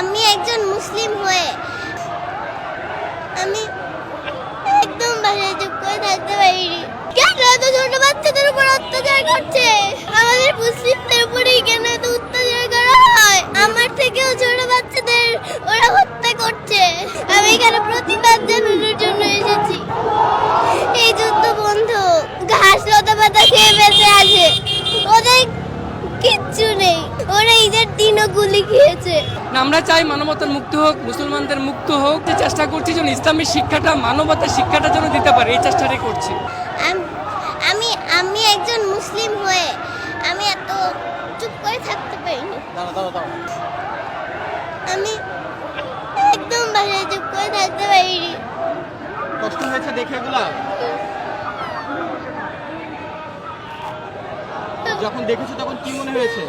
আমি একজন মুসলিম হয়ে আমি একদম বাসায় চুপ করে থাকতে পারিনি। কেন এত ছোট বাচ্চাদের উপর অত্যাচার করছে? আমাদের মুসলিমদের উপরেই কেন এত অত্যাচার করা হয়? আমার থেকেও ছোট বাচ্চাদের ওরা হত্যা করছে। আমি এখানে প্রতিবাদ জানানোর জন্য এসেছি। এই যুদ্ধ বন্ধ। ঘাস লতা পাতা খেয়ে বেঁচে আছে, ওদের কিচ্ছু নেই। ওরা ঈদের দিনও গুলি খেয়েছে। আমরা চাই মানবতার মুক্ত হোক, মুসলমানদের মুক্ত হোক। যে চেষ্টা করছি যেন ইসলামের শিক্ষাটা, মানবতার শিক্ষাটা যেন দিতে পারে, এই চেষ্টাটাই করছি। আমি আমি একজন মুসলিম হয়ে আমি এত চুপ করে থাকতে পারিনি। আমি একদম বাসায় চুপ করে থাকতে পারিনি। কষ্ট হয়েছে দেখে এগুলা? যখন দেখেছো তখন কি মনে হয়েছে?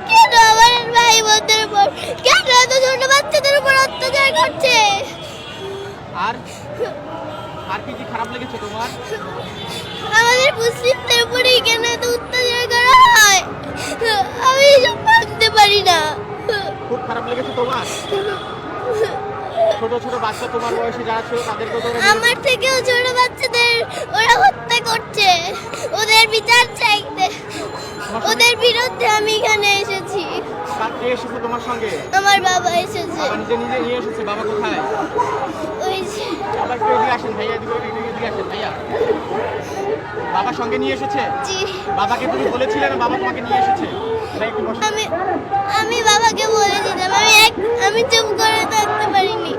কেন আমার ভাই বোনদের উপর, কেন এত ছোট বাচ্চাদের উপর অত্যাচার করছে? আর আর কি কি খারাপ লেগেছে তোমার? আমাদের মুসলিমদের উপরেই কেন এত অত্যাচার করা হয়? আমি এসব ভাবতে পারি না। খুব খারাপ লেগেছে তোমার? ছোট ছোট বাচ্চা তোমার বয়সে যারা ছিল তাদেরকে তো আমার থেকেও ছোট বাচ্চাদের ওরা হত্যা করছে। ওদের বিচার চাইতে, ওদের বিরুদ্ধে আমি এখানে এসেছি। কে এসেছে তোমার সঙ্গে? আমার বাবা এসেছে। বাবা নিজে নিজে নিয়ে এসেছে? বাবা কোথায়? ওই যে বাবা একটু এদিকে আসেন ভাইয়া, এদিকে আসেন ভাইয়া। বাবা সঙ্গে নিয়ে এসেছে? জি। বাবাকে তুমি বলেছিলে না বাবা তোমাকে নিয়ে এসেছে? ভাই একটু বসো। আমি বাবাকে বলেছিলাম। আমি চুপ করে থাকতে পারিনি।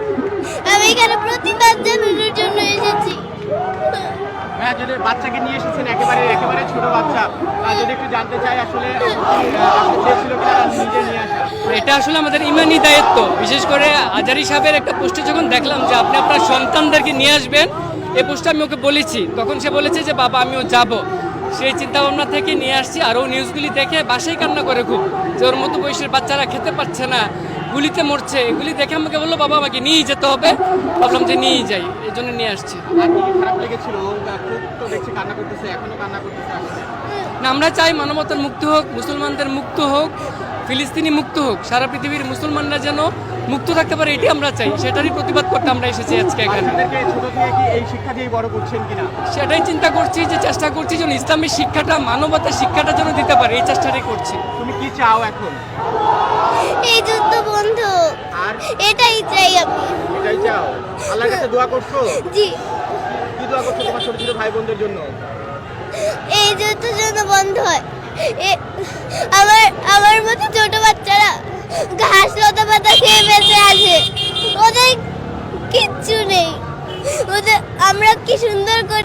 আমি এখানে প্রতিবাদ জানানোর জন্য এসেছি। হ্যাঁ, যদি বাচ্চাকে নিয়ে এসেছেন একেবারে ছোট বাচ্চা, যদি একটু জানতে চাই আসলে চেয়েছিল কিনা নিজে নিয়ে আসা? এটা আসলে আমাদের ইমানি দায়িত্ব। বিশেষ করে আজারি সাহেবের একটা পোস্টে যখন দেখলাম যে আপনি আপনার সন্তানদেরকে নিয়ে আসবেন, এই পোস্টটা আমি ওকে বলেছি। তখন সে বলেছে যে বাবা আমিও যাব। সেই চিন্তাভাবনা থেকে নিয়ে আসছি। আর ও নিউজগুলি দেখে বাসায় কান্না করে খুব, যে ওর মতো বয়সের বাচ্চারা খেতে পারছে না, গুলিতে মরছে। এগুলি দেখে আমাকে বললো বাবা আমাকে নিয়েই যেতে হবে। ভাবলাম যে নিয়েই যাই, এই জন্য নিয়ে আসছি। আর কি কি খারাপ লেগেছিল? খুব তো দেখছি কান্না করতেছে, এখনো কান্না করতেছে আসলে। না, আমরা চাই মানবতার মুক্ত হোক, মুসলমানদের মুক্ত হোক, ফিলিস্তিনি মুক্ত হোক, সারা পৃথিবীর মুসলমানরা যেন মুক্ত থাকতে পারে, এটি আমরা চাই। সেটারই প্রতিবাদ করতে আমরা এসেছি আজকে এখানে। বাচ্চাদেরকে ছোট থেকে কি এই শিক্ষা দিয়ে বড় করছেন কিনা? সেটাই চিন্তা করছি, যে চেষ্টা করছি যেন ইসলামের শিক্ষাটা, মানবতার শিক্ষাটা যেন দিতে পারে, এই চেষ্টাটাই করছি। তুমি কি চাও এখন? এই যুদ্ধ বন্ধ। আর এটাই চাই আমি। এটাই চাও? আল্লাহর কাছে দোয়া করছো? জি। কি দোয়া করছো তোমার ছোট ছোট ভাই বোনদের জন্য? এই যুদ্ধ যেন বন্ধ হয়। আমার মতো ছোট বাচ্চারা ঘাস লতা পাতা খেয়ে বেঁচে আছে, ওদের কিচ্ছু নেই। ওদের আমরা কি সুন্দর করে